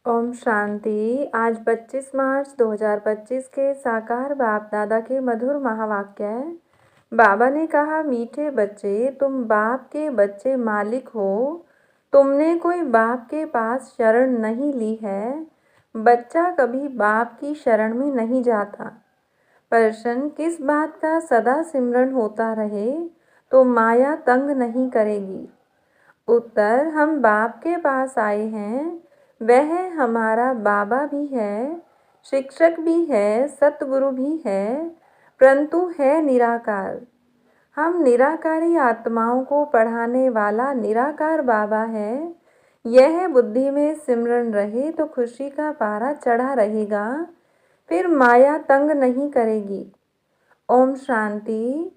ओम शांति। आज 25 मार्च 2025 के साकार बाप दादा के मधुर महावाक्य है। बाबा ने कहा, मीठे बच्चे, तुम बाप के बच्चे मालिक हो। तुमने कोई बाप के पास शरण नहीं ली है। बच्चा कभी बाप की शरण में नहीं जाता। प्रश्न, किस बात का सदा सिमरन होता रहे तो माया तंग नहीं करेगी। उत्तर, हम बाप के पास आए हैं। वह हमारा बाबा भी है, शिक्षक भी है, सतगुरु भी है, परंतु है निराकार। हम निराकारी आत्माओं को पढ़ाने वाला निराकार बाबा है। यह बुद्धि में सिमरन रहे तो खुशी का पारा चढ़ा रहेगा, फिर माया तंग नहीं करेगी। ओम शांति।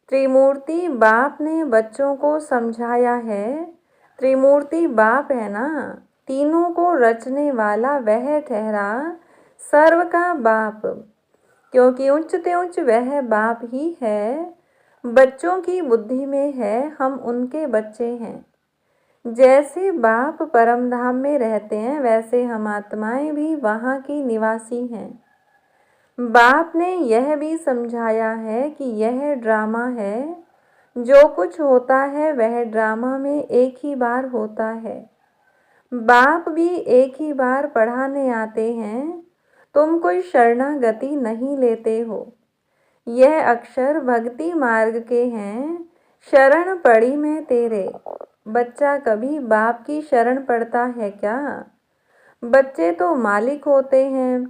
त्रिमूर्ति बाप ने बच्चों को समझाया है। त्रिमूर्ति बाप है ना, तीनों को रचने वाला वह ठहरा सर्व का बाप, क्योंकि उच्च ते उच्च वह बाप ही है। बच्चों की बुद्धि में है हम उनके बच्चे हैं। जैसे बाप परम धाम में रहते हैं, वैसे हम आत्माएं भी वहाँ की निवासी हैं। बाप ने यह भी समझाया है कि यह ड्रामा है। जो कुछ होता है वह ड्रामा में एक ही बार होता है। बाप भी एक ही बार पढ़ाने आते हैं। तुम कोई शरणागति नहीं लेते हो। यह अक्षर भक्ति मार्ग के हैं। शरण पड़ी मैं तेरे। बच्चा कभी बाप की शरण पड़ता है क्या? बच्चे तो मालिक होते हैं।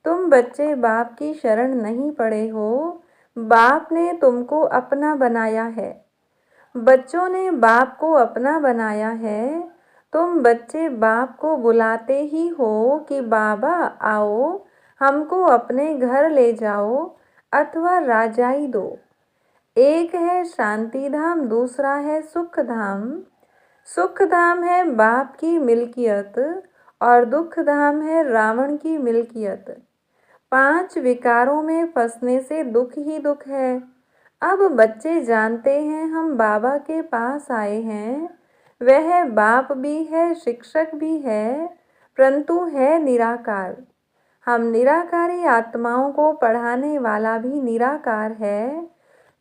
तुम बच्चे बाप की शरण नहीं पड़े हो। बाप ने तुमको अपना बनाया है। बच्चों ने बाप को अपना बनाया है। तुम बच्चे बाप को बुलाते ही हो कि बाबा आओ, हमको अपने घर ले जाओ अथवा राजाई दो। एक है शांति धाम, दूसरा है सुख धाम। सुख धाम है बाप की मिल्कियत और दुख धाम है रावण की मिल्कियत। 5 विकारों में फंसने से दुख ही दुख है। अब बच्चे जानते हैं हम बाबा के पास आए हैं। वह बाप भी है, शिक्षक भी है, परंतु है निराकार। हम निराकारी आत्माओं को पढ़ाने वाला भी निराकार है।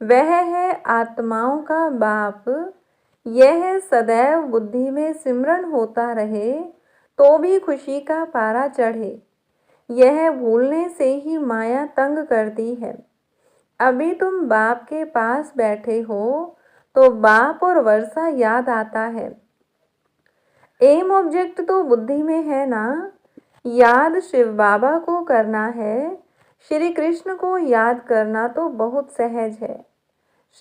वह है आत्माओं का बाप। यह सदैव बुद्धि में सिमरन होता रहे तो भी खुशी का पारा चढ़े। यह भूलने से ही माया तंग करती है। अभी तुम बाप के पास बैठे हो तो बाप और वर्षा याद आता है। एम ऑब्जेक्ट तो बुद्धि में है ना। याद शिव बाबा को करना है। श्री कृष्ण को याद करना तो बहुत सहज है।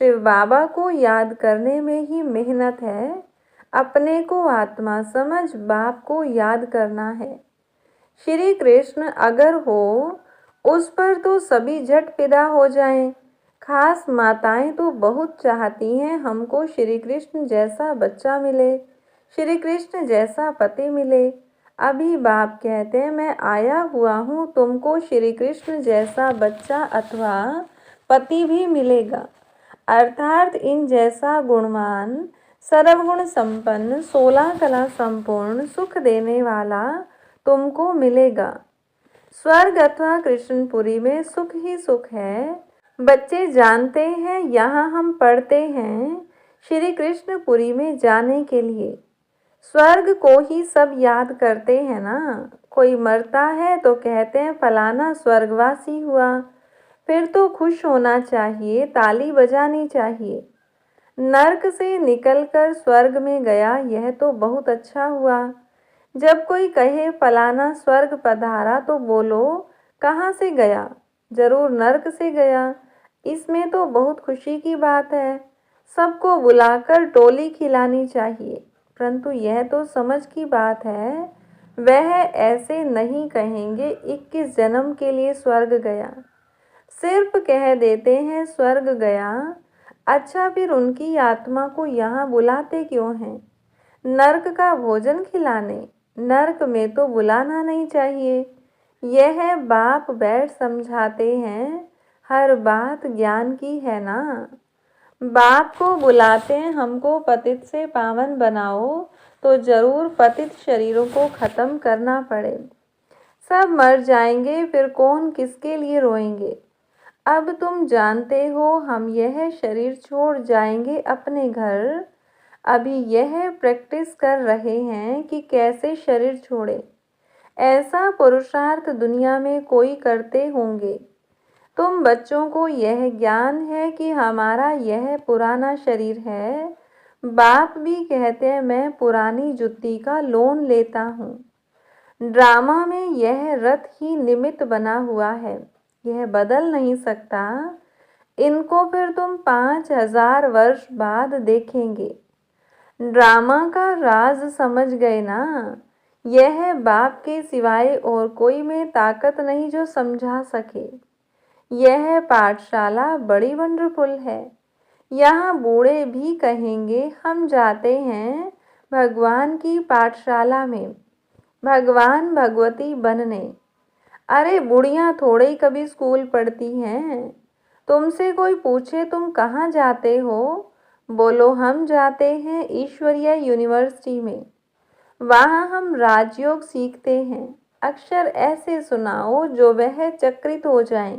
शिव बाबा को याद करने में ही मेहनत है। अपने को आत्मा समझ बाप को याद करना है। श्री कृष्ण अगर हो उस पर तो सभी झट फिदा हो जाएं। खास माताएं तो बहुत चाहती हैं हमको श्री कृष्ण जैसा बच्चा मिले, श्री कृष्ण जैसा पति मिले। अभी बाप कहते हैं, मैं आया हुआ हूँ, तुमको श्री कृष्ण जैसा बच्चा अथवा पति भी मिलेगा। अर्थात इन जैसा गुणवान, सर्वगुण संपन्न, 16 कला संपूर्ण, सुख देने वाला तुमको मिलेगा। स्वर्ग अथवा कृष्णपुरी में सुख ही सुख है। बच्चे जानते हैं यहाँ हम पढ़ते हैं श्री कृष्णपुरी में जाने के लिए। स्वर्ग को ही सब याद करते हैं ना। कोई मरता है तो कहते हैं फलाना स्वर्गवासी हुआ। फिर तो खुश होना चाहिए, ताली बजानी चाहिए। नर्क से निकलकर स्वर्ग में गया, यह तो बहुत अच्छा हुआ। जब कोई कहे फलाना स्वर्ग पधारा तो बोलो कहाँ से गया? जरूर नर्क से गया। इसमें तो बहुत खुशी की बात है। सबको बुलाकर टोली खिलानी चाहिए, परंतु यह तो समझ की बात है। वह ऐसे नहीं कहेंगे 21 जन्म के लिए स्वर्ग गया। सिर्फ कह देते हैं स्वर्ग गया। अच्छा, फिर उनकी आत्मा को यहाँ बुलाते क्यों हैं? नर्क का भोजन खिलाने? नर्क में तो बुलाना नहीं चाहिए। यह बाप बैठ समझाते हैं। हर बात ज्ञान की है ना। बाप को बुलाते हैं हमको पतित से पावन बनाओ, तो जरूर पतित शरीरों को खत्म करना पड़े। सब मर जाएंगे, फिर कौन किसके लिए रोएंगे। अब तुम जानते हो हम यह शरीर छोड़ जाएंगे अपने घर। अभी यह प्रैक्टिस कर रहे हैं कि कैसे शरीर छोड़े। ऐसा पुरुषार्थ दुनिया में कोई करते होंगे। तुम बच्चों को यह ज्ञान है कि हमारा यह पुराना शरीर है। बाप भी कहते हैं मैं पुरानी जुत्ती का लोन लेता हूँ। ड्रामा में यह रथ ही निमित्त बना हुआ है, यह बदल नहीं सकता। इनको फिर तुम 5000 वर्ष बाद देखेंगे। ड्रामा का राज समझ गए ना। यह बाप के सिवाय और कोई में ताकत नहीं जो समझा सके। यह पाठशाला बड़ी वंडरफुल है। यहाँ बूढ़े भी कहेंगे हम जाते हैं भगवान की पाठशाला में, भगवान भगवती बनने। अरे बुढ़ियाँ थोड़े ही कभी स्कूल पढ़ती हैं। तुमसे कोई पूछे तुम कहाँ जाते हो, बोलो हम जाते हैं ईश्वरीय यूनिवर्सिटी में। वहाँ हम राजयोग सीखते हैं। अक्षर ऐसे सुनाओ जो वह चक्रित हो जाएं।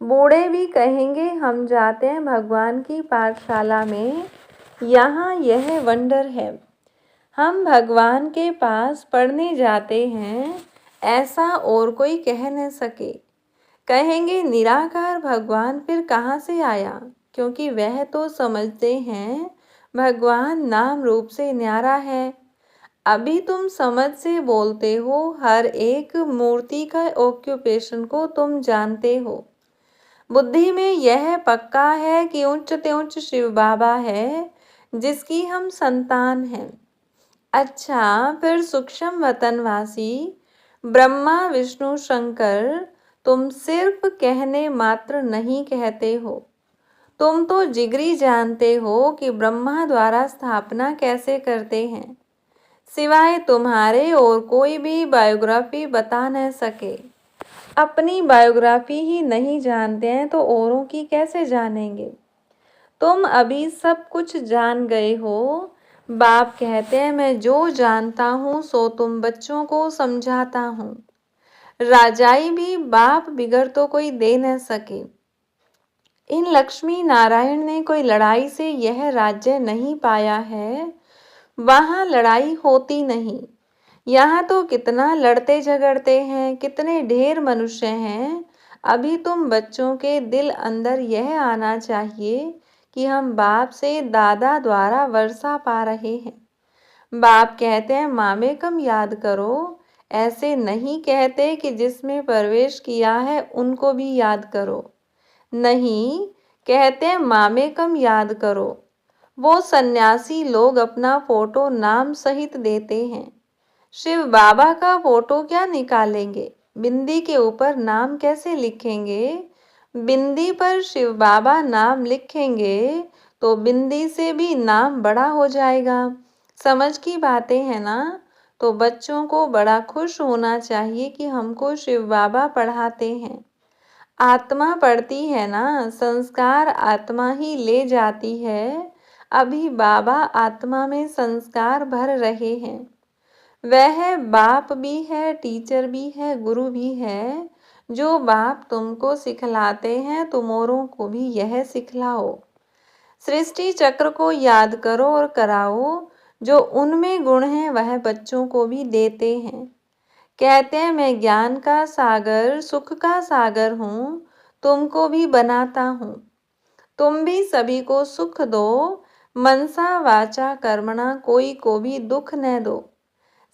बूढ़े भी कहेंगे हम जाते हैं भगवान की पाठशाला में, यहाँ यह वंडर है। हम भगवान के पास पढ़ने जाते हैं, ऐसा और कोई कह न सके। कहेंगे निराकार भगवान फिर कहाँ से आया, क्योंकि वह तो समझते हैं भगवान नाम रूप से न्यारा है। अभी तुम समझ से बोलते हो, हर एक मूर्ति का ऑक्यूपेशन को तुम जानते हो। बुद्धि में यह पक्का है कि उच्च ते उच्च शिव बाबा है जिसकी हम संतान हैं। अच्छा, फिर सूक्ष्म वतनवासी ब्रह्मा विष्णु शंकर तुम सिर्फ कहने मात्र नहीं कहते हो। तुम तो जिगरी जानते हो कि ब्रह्मा द्वारा स्थापना कैसे करते हैं। सिवाय तुम्हारे और कोई भी बायोग्राफी बता न सके। अपनी बायोग्राफी ही नहीं जानते हैं तो औरों की कैसे जानेंगे। तुम अभी सब कुछ जान गए हो। बाप कहते हैं मैं जो जानता हूँ सो तुम बच्चों को समझाता हूँ। राजाई भी बाप बिगर तो कोई दे न सके। इन लक्ष्मी नारायण ने कोई लड़ाई से यह राज्य नहीं पाया है। वहाँ लड़ाई होती नहीं। यहाँ तो कितना लड़ते झगड़ते हैं, कितने ढेर मनुष्य हैं। अभी तुम बच्चों के दिल अंदर यह आना चाहिए कि हम बाप से दादा द्वारा वर्षा पा रहे हैं। बाप कहते हैं मामे कम याद करो। ऐसे नहीं कहते कि जिसमें प्रवेश किया है उनको भी याद करो। नहीं, कहते हैं मामे कम याद करो। वो सन्यासी लोग अपना फोटो नाम सहित देते हैं। शिव बाबा का फोटो क्या निकालेंगे, बिंदी के ऊपर नाम कैसे लिखेंगे। बिंदी पर शिव बाबा नाम लिखेंगे तो बिंदी से भी नाम बड़ा हो जाएगा। समझ की बातें हैं ना। तो बच्चों को बड़ा खुश होना चाहिए कि हमको शिव बाबा पढ़ाते हैं। आत्मा पढ़ती है ना, संस्कार आत्मा ही ले जाती है। अभी बाबा आत्मा में संस्कार भर रहे हैं। वह बाप भी है, टीचर भी है, गुरु भी है। जो बाप तुमको सिखलाते हैं तुम औरों को भी यह सिखलाओ। सृष्टि चक्र को याद करो और कराओ। जो उनमें गुण हैं वह बच्चों को भी देते हैं। कहते हैं मैं ज्ञान का सागर, सुख का सागर हूँ, तुमको भी बनाता हूँ। तुम भी सभी को सुख दो। मनसा वाचा कर्मणा कोई को भी दुख न दो।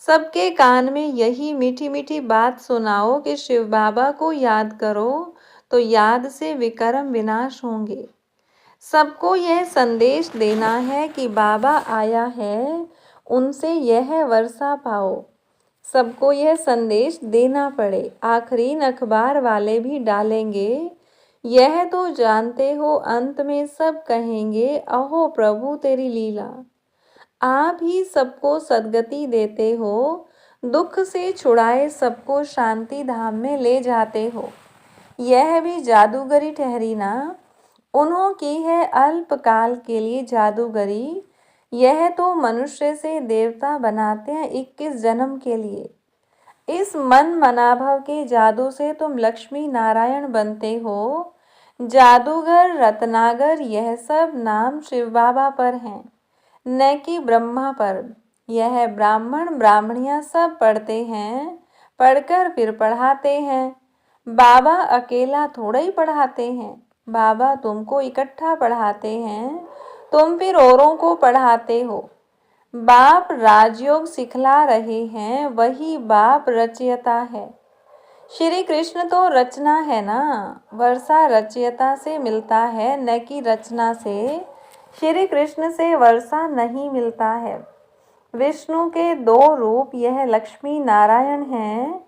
सबके कान में यही मीठी मीठी बात सुनाओ कि शिव बाबा को याद करो तो याद से विकर्म विनाश होंगे। सबको यह संदेश देना है कि बाबा आया है, उनसे यह वर्षा पाओ। सबको यह संदेश देना पड़े। आखिरी अखबार वाले भी डालेंगे। यह तो जानते हो अंत में सब कहेंगे अहो प्रभु तेरी लीला। आप ही सबको सद्गति देते हो, दुख से छुड़ाए सबको शांति धाम में ले जाते हो। यह भी जादूगरी ठहरी ना। उन्हों की है अल्पकाल के लिए जादूगरी। यह तो मनुष्य से देवता बनाते हैं 21 जन्म के लिए। इस मन मनाभव के जादू से तुम लक्ष्मी नारायण बनते हो। जादूगर, रत्नागर, यह सब नाम शिव बाबा पर हैं, न कि ब्रह्मा पर। यह ब्राह्मण ब्राह्मणियां सब पढ़ते हैं, पढ़कर फिर पढ़ाते हैं। बाबा अकेला थोड़ा ही पढ़ाते हैं, बाबा तुमको इकट्ठा पढ़ाते हैं, तुम फिर औरों को पढ़ाते हो। बाप राजयोग सिखला रहे हैं, वही बाप रचयिता है। श्री कृष्ण तो रचना है ना, वर्षा रचयिता से मिलता है, न कि रचना से। श्री कृष्ण से वर्षा नहीं मिलता है। विष्णु के 2 रूप, यह लक्ष्मी नारायण हैं,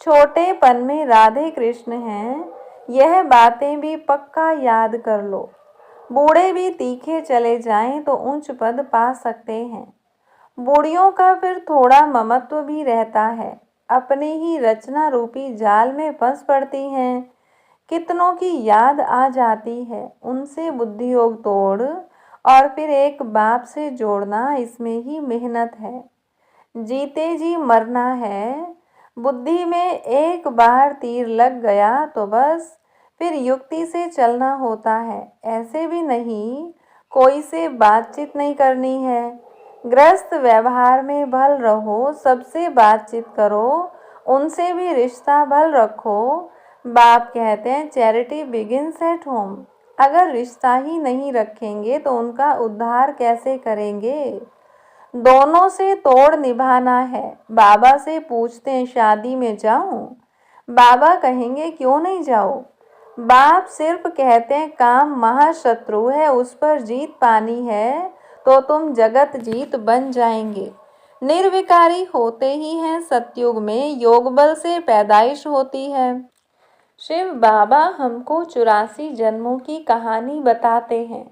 छोटेपन में राधे कृष्ण हैं। यह बातें भी पक्का याद कर लो। बूढ़े भी तीखे चले जाएं तो उच्च पद पा सकते हैं। बूढ़ियों का फिर थोड़ा ममत्व भी रहता है, अपने ही रचना रूपी जाल में फंस पड़ती हैं। कितनों की याद आ जाती है, उनसे बुद्धि योग तोड़ और फिर एक बाप से जोड़ना, इसमें ही मेहनत है। जीते जी मरना है। बुद्धि में एक बार तीर लग गया तो बस फिर युक्ति से चलना होता है। ऐसे भी नहीं कोई से बातचीत नहीं करनी है। गृहस्थ व्यवहार में भल रहो, सबसे बातचीत करो, उनसे भी रिश्ता भल रखो। बाप कहते हैं चैरिटी बिगिंस एट होम। अगर रिश्ता ही नहीं रखेंगे तो उनका उद्धार कैसे करेंगे। दोनों से तोड़ निभाना है। बाबा से पूछते हैं शादी में जाऊं, बाबा कहेंगे क्यों नहीं जाओ। बाप सिर्फ कहते हैं काम महाशत्रु है, उस पर जीत पानी है तो तुम जगत जीत बन जाएंगे। निर्विकारी होते ही हैं सतयुग में, योग बल से पैदाइश होती है। शिव बाबा हमको 84 जन्मों की कहानी बताते हैं।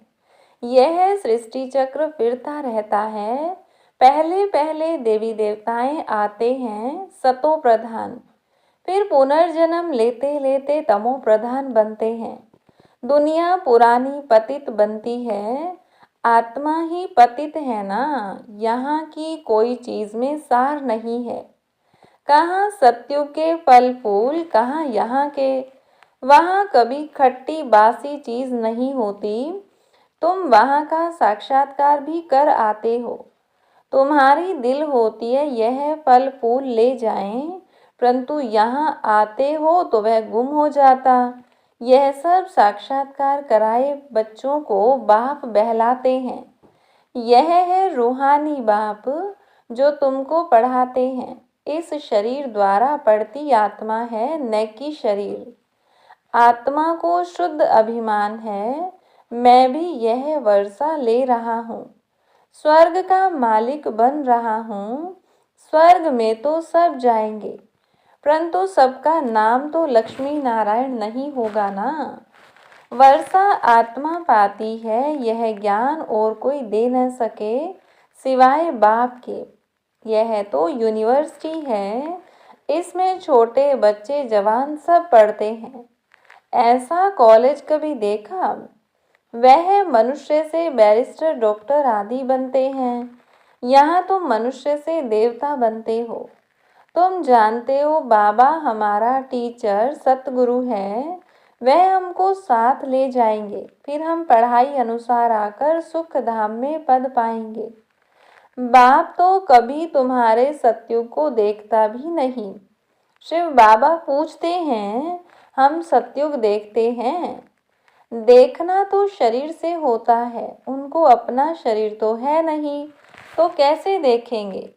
यह सृष्टि चक्र फिरता रहता है। पहले पहले देवी देवताएं आते हैं सतो प्रधान, फिर पुनर्जन्म लेते लेते तमो प्रधान बनते हैं। दुनिया पुरानी पतित बनती है, आत्मा ही पतित है ना। यहाँ की कोई चीज में सार नहीं है। कहाँ सत्युग के फल फूल, कहाँ यहाँ के। वहाँ कभी खट्टी बासी चीज नहीं होती। तुम वहाँ का साक्षात्कार भी कर आते हो। तुम्हारी दिल होती है यह फल फूल ले जाएं, परंतु यहाँ आते हो तो वह गुम हो जाता। यह सब साक्षात्कार कराए बच्चों को बाप बहलाते हैं। यह है रूहानी बाप जो तुमको पढ़ाते हैं। इस शरीर द्वारा पढ़ती आत्मा है, न कि शरीर। आत्मा को शुद्ध अभिमान है, मैं भी यह वर्षा ले रहा हूँ, स्वर्ग का मालिक बन रहा हूँ। स्वर्ग में तो सब जाएंगे, परंतु सबका नाम तो लक्ष्मी नारायण नहीं होगा ना। वर्षा आत्मा पाती है, यह ज्ञान और कोई दे न सके सिवाय बाप के। यह तो यूनिवर्सिटी है, इसमें छोटे बच्चे जवान सब पढ़ते हैं। ऐसा कॉलेज कभी देखा। वह मनुष्य से बैरिस्टर डॉक्टर आदि बनते हैं। यहाँ तुम मनुष्य से देवता बनते हो। तुम जानते हो बाबा हमारा टीचर सतगुरु है, वह हमको साथ ले जाएंगे, फिर हम पढ़ाई अनुसार आकर सुख धाम में पद पाएंगे। बाप तो कभी तुम्हारे सत्युग को देखता भी नहीं। शिव बाबा पूछते हैं हम सत्युग देखते हैं। देखना तो शरीर से होता है, उनको अपना शरीर तो है नहीं, तो कैसे देखेंगे।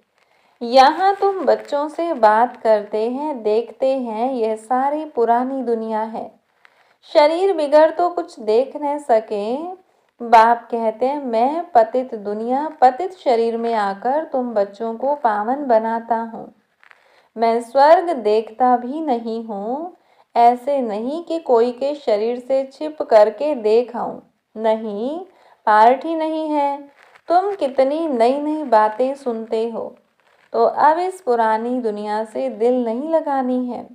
यहाँ तुम बच्चों से बात करते हैं, देखते हैं, यह सारी पुरानी दुनिया है। शरीर बिगड़ तो कुछ देख न सके। बाप कहते हैं मैं पतित दुनिया पतित शरीर में आकर तुम बच्चों को पावन बनाता हूँ। मैं स्वर्ग देखता भी नहीं हूँ। ऐसे नहीं कि कोई के शरीर से छिप करके देख आऊं। नहीं, पार्टी नहीं है। तुम कितनी नई नई बातें सुनते हो, तो अब इस पुरानी दुनिया से दिल नहीं लगानी है।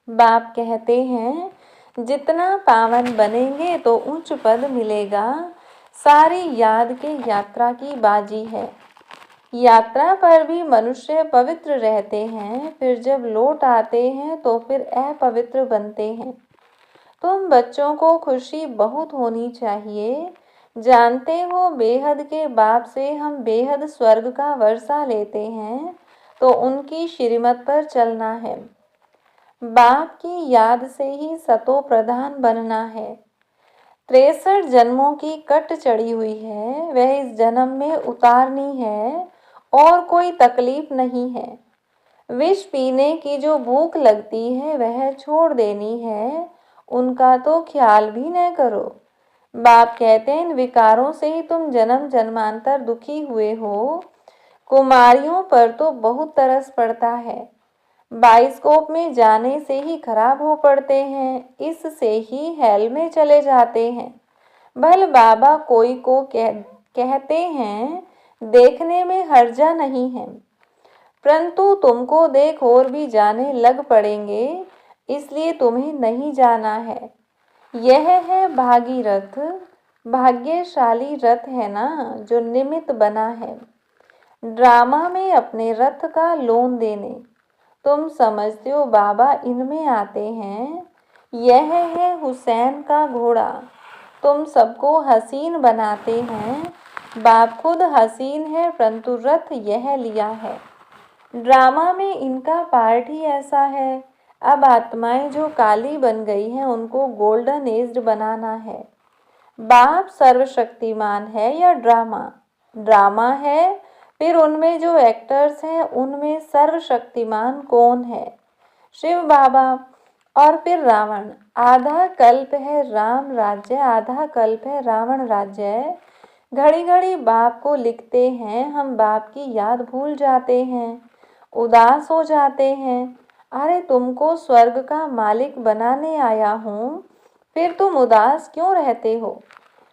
बाप कहते हैं जितना पावन बनेंगे तो उच्च पद मिलेगा, सारी याद के यात्रा की बाजी है। यात्रा पर भी मनुष्य पवित्र रहते हैं, फिर जब लौट आते हैं तो फिर अपवित्र बनते हैं। तुम बच्चों को खुशी बहुत होनी चाहिए। जानते हो, बेहद के बाप से हम बेहद स्वर्ग का वर्षा लेते हैं, तो उनकी श्रीमत पर चलना है। बाप की याद से ही सतो प्रधान बनना है। 63 जन्मों की कट चढ़ी हुई है, वह इस जन्म में उतारनी है और कोई तकलीफ नहीं है। विष पीने की जो भूख लगती है वह छोड़ देनी है, उनका तो ख्याल भी न करो। बाप कहते हैं, इन विकारों से ही तुम जन्म जन्मांतर दुखी हुए हो। कुमारियों पर तो बहुत तरस पड़ता है, बाइस्कोप में जाने से ही खराब हो पड़ते हैं, इससे ही हेल में चले जाते हैं। भल बाबा कोई को कहते हैं देखने में हर्जा नहीं है, परंतु तुमको देख और भी जाने लग पड़ेंगे, इसलिए तुम्हें नहीं जाना है। यह है भागीरथ, भाग्यशाली रथ है ना, जो निमित्त बना है ड्रामा में अपने रथ का लोन देने। तुम समझते हो बाबा इनमें आते हैं। यह है हुसैन का घोड़ा, तुम सबको हसीन बनाते हैं। बाप खुद हसीन है, परंतु रथ यह लिया है। ड्रामा में इनका पार्ट ही ऐसा है। अब आत्माएं जो काली बन गई हैं उनको गोल्डन एज्ड बनाना है। बाप सर्वशक्तिमान है या ड्रामा? ड्रामा है। फिर उनमें जो एक्टर्स हैं उनमें सर्वशक्तिमान कौन है? शिव बाबा। और फिर रावण। आधा कल्प है राम राज्य, आधा कल्प है रावण राज्य। घड़ी घड़ी बाप को लिखते हैं, हम बाप की याद भूल जाते हैं, उदास हो जाते हैं। अरे तुमको स्वर्ग का मालिक बनाने आया हूँ, फिर तुम उदास क्यों रहते हो?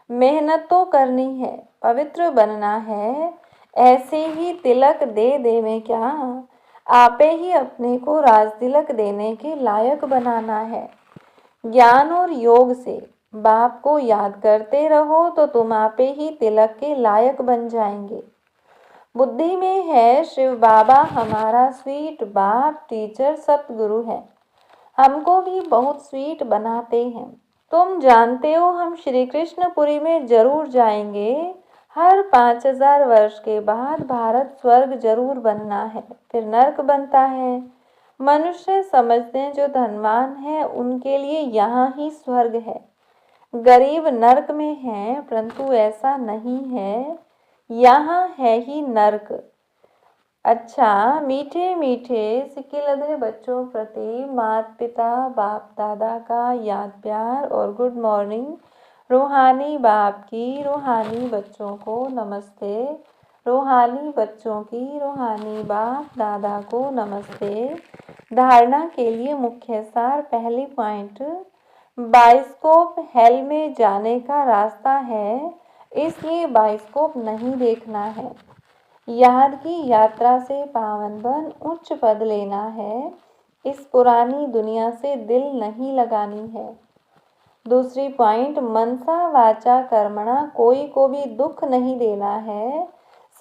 मेहनत तो करनी है, पवित्र बनना है। ऐसे ही तिलक दे दे में क्या, आपे ही अपने को राज तिलक देने के लायक बनाना है। ज्ञान और योग से बाप को याद करते रहो तो तुम आपे ही तिलक के लायक बन जाएंगे। बुद्धि में है शिव बाबा हमारा स्वीट बाप टीचर सतगुरु है, हमको भी बहुत स्वीट बनाते हैं। तुम जानते हो हम श्री कृष्णपुरी में जरूर जाएंगे। हर 5000 वर्ष के बाद भारत स्वर्ग जरूर बनना है, फिर नर्क बनता है। मनुष्य समझते हैं जो धनवान है उनके लिए यहाँ ही स्वर्ग है, गरीब नर्क में है, परंतु ऐसा नहीं है, यहाँ है ही नर्क। अच्छा, मीठे मीठे सिकिलधे बच्चों प्रति माता पिता बाप दादा का याद प्यार और गुड मॉर्निंग। रूहानी बाप की रूहानी बच्चों को नमस्ते, रूहानी बच्चों की रूहानी बाप दादा को नमस्ते। धारणा के लिए मुख्य सार। पहली पॉइंट, बाइस्कोप हेल में जाने का रास्ता है, इसलिए बाइस्कोप नहीं देखना है। याद की यात्रा से पावन बन उच्च पद लेना है, इस पुरानी दुनिया से दिल नहीं लगानी है। दूसरी पॉइंट, मनसा वाचा कर्मणा कोई को भी दुख नहीं देना है,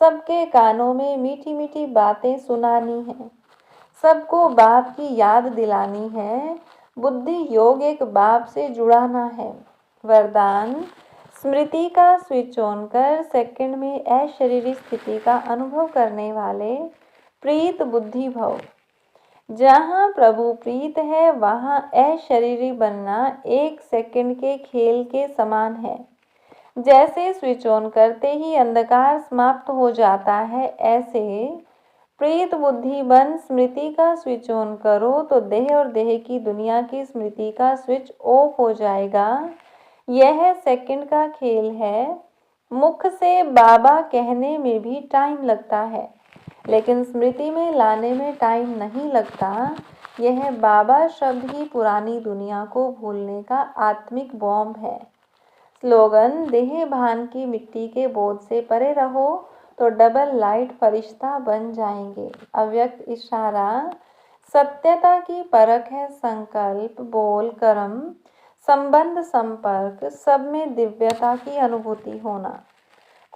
सबके कानों में मीठी मीठी बातें सुनानी है, सबको बाप की याद दिलानी है। बुद्धि योग एक बाप से जुड़ाना है। वरदान, स्मृति का स्विच ऑन कर सेकंड में अशरीरी स्थिति का अनुभव करने वाले प्रीत बुद्धि भव। जहाँ प्रभु प्रीत है वहाँ अशरीरी बनना 1 सेकंड के खेल के समान है। जैसे स्विच ऑन करते ही अंधकार समाप्त हो जाता है, ऐसे प्रीत बुद्धि बन स्मृति का स्विच ऑन करो तो देह और देह की दुनिया की स्मृति का स्विच ऑफ हो जाएगा। यह सेकंड का खेल है। मुख से बाबा कहने में भी टाइम लगता है, लेकिन स्मृति में लाने में टाइम नहीं लगता। यह बाबा शब्द ही पुरानी दुनिया को भूलने का आत्मिक बॉम्ब है। स्लोगन, देह भान की मिट्टी के बोझ से परे रहो तो डबल लाइट फरिश्ता बन जाएंगे। अव्यक्त इशारा, सत्यता की परख है संकल्प बोल कर्म, संबंध, संपर्क, सब में दिव्यता की अनुभूति होना।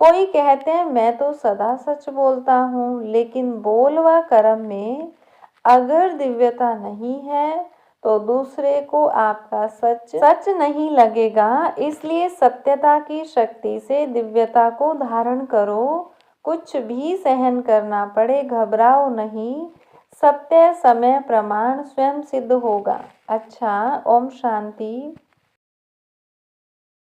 कोई कहते हैं मैं तो सदा सच बोलता हूँ, लेकिन बोल व कर्म में अगर दिव्यता नहीं है तो दूसरे को आपका सच नहीं लगेगा। इसलिए सत्यता की शक्ति से दिव्यता को धारण करो। कुछ भी सहन करना पड़े घबराओ नहीं, सत्य समय प्रमाण स्वयं सिद्ध होगा। अच्छा, ओम शांति।